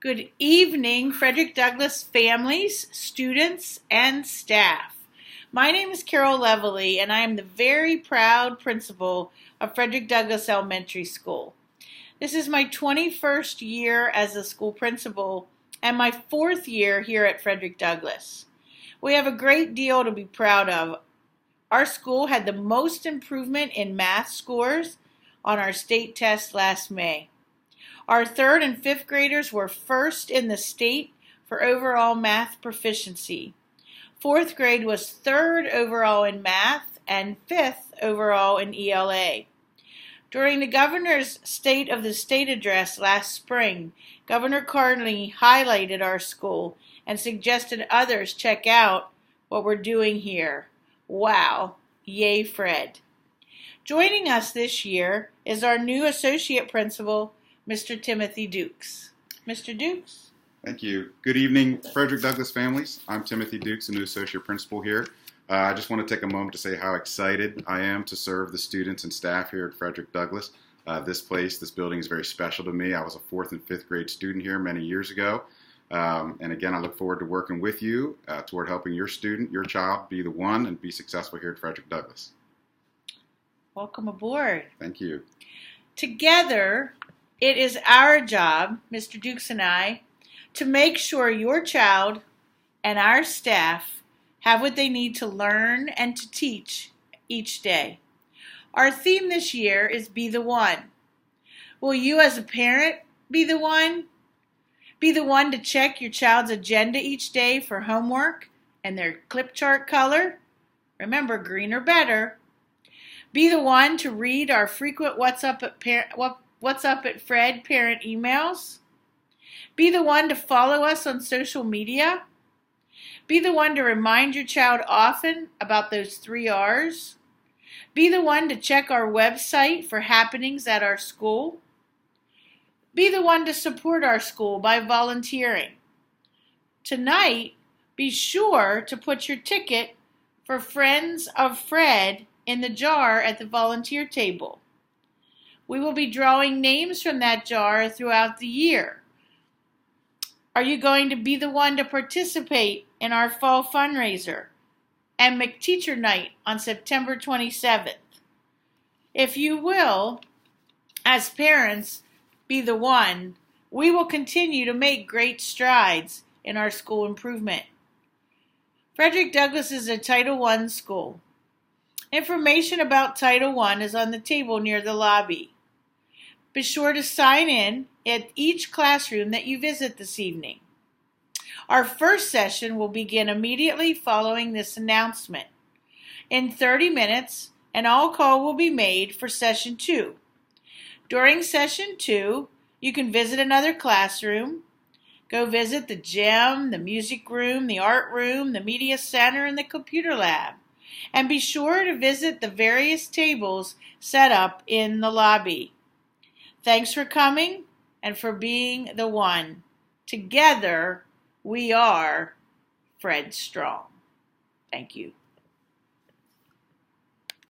Good evening, Frederick Douglass families, students, and staff. My name is Carol Levely, and I am the very proud principal of Frederick Douglass Elementary School. This is my 21st year as a school principal and my 4th year here at Frederick Douglass. We have a great deal to be proud of. Our school had the most improvement in math scores on our state test last May. Our 3rd and 5th graders were first in the state for overall math proficiency. 4th grade was 3rd overall in math and 5th overall in ELA. During the governor's State of the State address last spring, Governor Carney highlighted our school and suggested others check out what we're doing here. Wow, yay Fred. Joining us this year is our new associate principal, Mr. Timothy Dukes. Mr. Dukes? Thank you. Good evening, Frederick Douglass families. I'm Timothy Dukes, the new associate principal here. I just want to take a moment to say how excited I am to serve the students and staff here at Frederick Douglass. This building is very special to me. I was a 4th and 5th grade student here many years ago. And again, I look forward to working with you toward helping your student, your child, be the one and be successful here at Frederick Douglass. Welcome aboard. Thank you. Together, it is our job, Mr. Dukes and I, to make sure your child and our staff have what they need to learn and to teach each day. Our theme this year is Be the One. Will you as a parent be the one? Be the one to check your child's agenda each day for homework and their clip chart color? Remember, green or better. Be the one to read our frequent What's Up at Fred parent emails. Be the one to follow us on social media. Be the one to remind your child often about those 3 R's. Be the one to check our website for happenings at our school. Be the one to support our school by volunteering. Tonight, be sure to put your ticket for Friends of Fred in the jar at the volunteer table. We will be drawing names from that jar throughout the year. Are you going to be the one to participate in our fall fundraiser and McTeacher Night on September 27th? If you will, as parents, be the one, we will continue to make great strides in our school improvement. Frederick Douglass is a Title I school. Information about Title I is on the table near the lobby. Be sure to sign in at each classroom that you visit this evening. Our first session will begin immediately following this announcement. In 30 minutes, an all-call will be made for Session 2. During Session 2, you can visit another classroom, go visit the gym, the music room, the art room, the media center, and the computer lab. And be sure to visit the various tables set up in the lobby. Thanks for coming and for being the one. Together, we are Fred Strong. Thank you.